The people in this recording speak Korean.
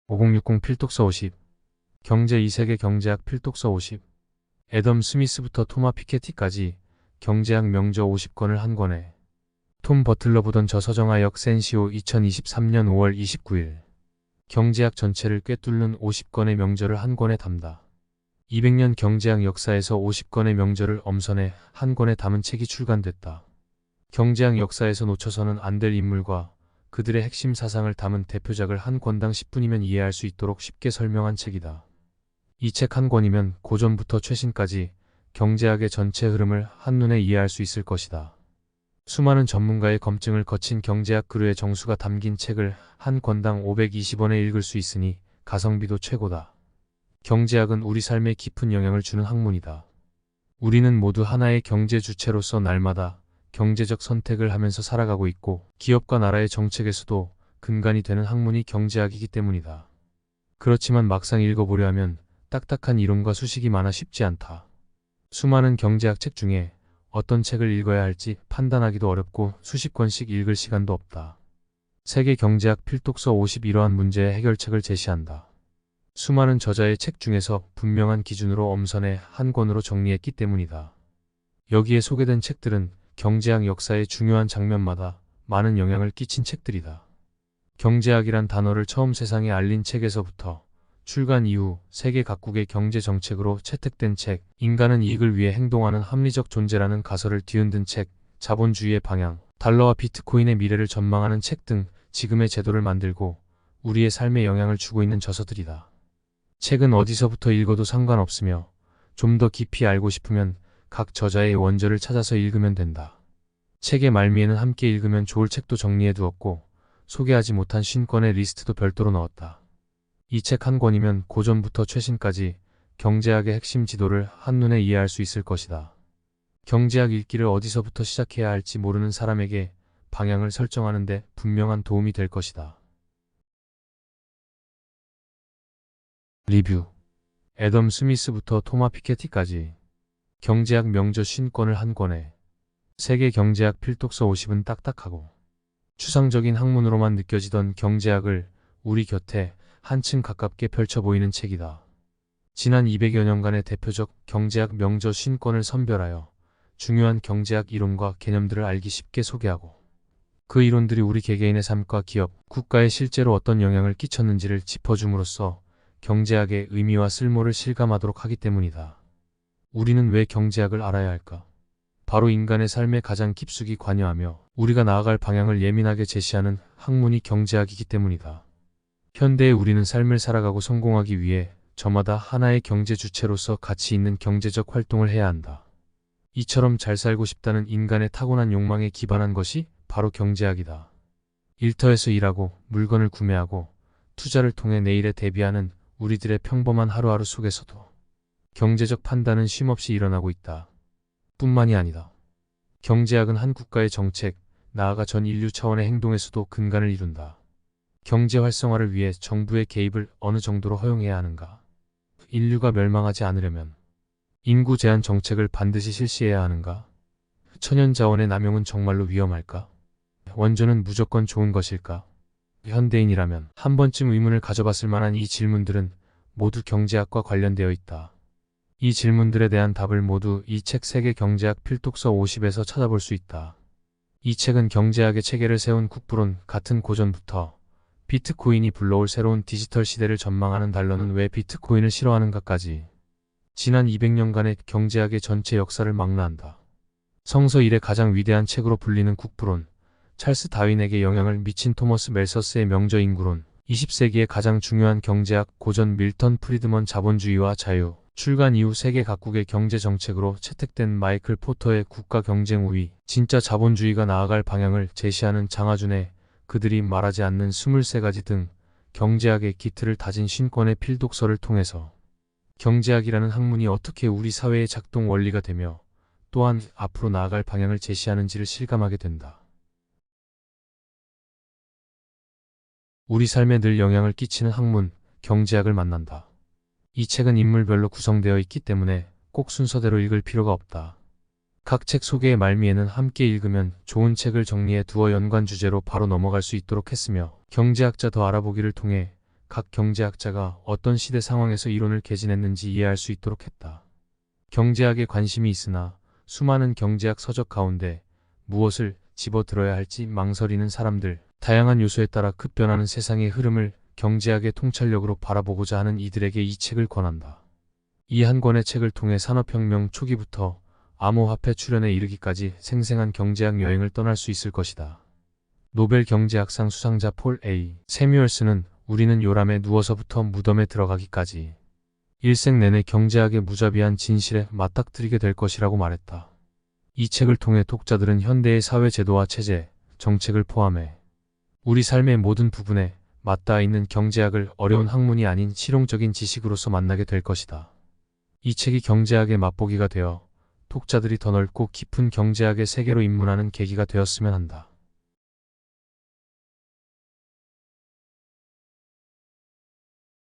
5060 필독서 50. 경제 2세계 경제학 필독서 50. 애덤 스미스부터 토마 피케티까지 경제학 명저 50권을 한 권에. 톰 버틀러 보던 저 서정아역 센시오 2023년 5월 29일. 경제학 전체를 꿰뚫는 50권의 명저를 한 권에 담다. 200년 경제학 역사에서 50권의 명저를 엄선해 한 권에 담은 책이 출간됐다. 경제학 역사에서 놓쳐서는 안 될 인물과 그들의 핵심 사상을 담은 대표작을 한 권당 10분이면 이해할 수 있도록 쉽게 설명한 책이다. 이 책 한 권이면 고전부터 최신까지 경제학의 전체 흐름을 한눈에 이해할 수 있을 것이다. 수많은 전문가의 검증을 거친 경제학 그루의 정수가 담긴 책을 한 권당 520원에 읽을 수 있으니 가성비도 최고다. 경제학은 우리 삶에 깊은 영향을 주는 학문이다. 우리는 모두 하나의 경제 주체로서 날마다 경제적 선택을 하면서 살아가고 있고 기업과 나라의 정책에서도 근간이 되는 학문이 경제학이기 때문이다. 그렇지만 막상 읽어보려 하면 딱딱한 이론과 수식이 많아 쉽지 않다. 수많은 경제학 책 중에 어떤 책을 읽어야 할지 판단하기도 어렵고 수십 권씩 읽을 시간도 없다. 세계 경제학 필독서 50 이러한 문제의 해결책을 제시한다. 수많은 저자의 책 중에서 분명한 기준으로 엄선해 한 권으로 정리했기 때문이다. 여기에 소개된 책들은 경제학 역사의 중요한 장면마다 많은 영향을 끼친 책들이다. 경제학이란 단어를 처음 세상에 알린 책에서부터 출간 이후 세계 각국의 경제 정책으로 채택된 책, 인간은 이익을 위해 행동하는 합리적 존재라는 가설을 뒤흔든 책, 자본주의의 방향, 달러와 비트코인의 미래를 전망하는 책 등 지금의 제도를 만들고 우리의 삶에 영향을 주고 있는 저서들이다. 책은 어디서부터 읽어도 상관없으며 좀 더 깊이 알고 싶으면 각 저자의 원저를 찾아서 읽으면 된다. 책의 말미에는 함께 읽으면 좋을 책도 정리해 두었고 소개하지 못한 50권의 리스트도 별도로 넣었다. 이 책 한 권이면 고전부터 최신까지 경제학의 핵심 지도를 한눈에 이해할 수 있을 것이다. 경제학 읽기를 어디서부터 시작해야 할지 모르는 사람에게 방향을 설정하는 데 분명한 도움이 될 것이다. 리뷰. 애덤 스미스부터 토마 피케티까지 경제학 명저 50권을 한 권에. 세계 경제학 필독서 50은 딱딱하고 추상적인 학문으로만 느껴지던 경제학을 우리 곁에 한층 가깝게 펼쳐 보이는 책이다. 지난 200여 년간의 대표적 경제학 명저 50권을 선별하여 중요한 경제학 이론과 개념들을 알기 쉽게 소개하고 그 이론들이 우리 개개인의 삶과 기업, 국가에 실제로 어떤 영향을 끼쳤는지를 짚어줌으로써 경제학의 의미와 쓸모를 실감하도록 하기 때문이다. 우리는 왜 경제학을 알아야 할까? 바로 인간의 삶에 가장 깊숙이 관여하며 우리가 나아갈 방향을 예민하게 제시하는 학문이 경제학이기 때문이다. 현대의 우리는 삶을 살아가고 성공하기 위해 저마다 하나의 경제 주체로서 가치 있는 경제적 활동을 해야 한다. 이처럼 잘 살고 싶다는 인간의 타고난 욕망에 기반한 것이 바로 경제학이다. 일터에서 일하고 물건을 구매하고 투자를 통해 내일에 대비하는 우리들의 평범한 하루하루 속에서도 경제적 판단은 쉼없이 일어나고 있다. 뿐만이 아니다. 경제학은 한 국가의 정책, 나아가 전 인류 차원의 행동에서도 근간을 이룬다. 경제 활성화를 위해 정부의 개입을 어느 정도로 허용해야 하는가? 인류가 멸망하지 않으려면 인구 제한 정책을 반드시 실시해야 하는가? 천연자원의 남용은 정말로 위험할까? 원조는 무조건 좋은 것일까? 현대인이라면 한 번쯤 의문을 가져봤을 만한 이 질문들은 모두 경제학과 관련되어 있다. 이 질문들에 대한 답을 모두 이 책 세계 경제학 필독서 50에서 찾아볼 수 있다. 이 책은 경제학의 체계를 세운 국부론 같은 고전부터 비트코인이 불러올 새로운 디지털 시대를 전망하는 달러는 왜 비트코인을 싫어하는가까지 지난 200년간의 경제학의 전체 역사를 망라한다. 성서 일의 가장 위대한 책으로 불리는 국부론, 찰스 다윈에게 영향을 미친 토머스 멜서스의 명저 인구론, 20세기의 가장 중요한 경제학 고전 밀턴 프리드먼 자본주의와 자유, 출간 이후 세계 각국의 경제 정책으로 채택된 마이클 포터의 국가 경쟁 우위, 진짜 자본주의가 나아갈 방향을 제시하는 장하준의 그들이 말하지 않는 23가지 등 경제학의 기틀을 다진 50권의 필독서를 통해서 경제학이라는 학문이 어떻게 우리 사회의 작동 원리가 되며 또한 앞으로 나아갈 방향을 제시하는지를 실감하게 된다. 우리 삶에 늘 영향을 끼치는 학문, 경제학을 만난다. 이 책은 인물별로 구성되어 있기 때문에 꼭 순서대로 읽을 필요가 없다. 각 책 소개의 말미에는 함께 읽으면 좋은 책을 정리해 두어 연관 주제로 바로 넘어갈 수 있도록 했으며 경제학자 더 알아보기를 통해 각 경제학자가 어떤 시대 상황에서 이론을 개진했는지 이해할 수 있도록 했다. 경제학에 관심이 있으나 수많은 경제학 서적 가운데 무엇을 집어들어야 할지 망설이는 사람들, 다양한 요소에 따라 급변하는 세상의 흐름을 경제학의 통찰력으로 바라보고자 하는 이들에게 이 책을 권한다. 이 한 권의 책을 통해 산업혁명 초기부터 암호화폐 출현에 이르기까지 생생한 경제학 여행을 떠날 수 있을 것이다. 노벨 경제학상 수상자 폴 A. 세뮤얼스는 우리는 요람에 누워서부터 무덤에 들어가기까지 일생 내내 경제학의 무자비한 진실에 맞닥뜨리게 될 것이라고 말했다. 이 책을 통해 독자들은 현대의 사회 제도와 체제, 정책을 포함해 우리 삶의 모든 부분에 맞닿아 있는 경제학을 어려운 학문이 아닌 실용적인 지식으로서 만나게 될 것이다. 이 책이 경제학의 맛보기가 되어 독자들이 더 넓고 깊은 경제학의 세계로 입문하는 계기가 되었으면 한다.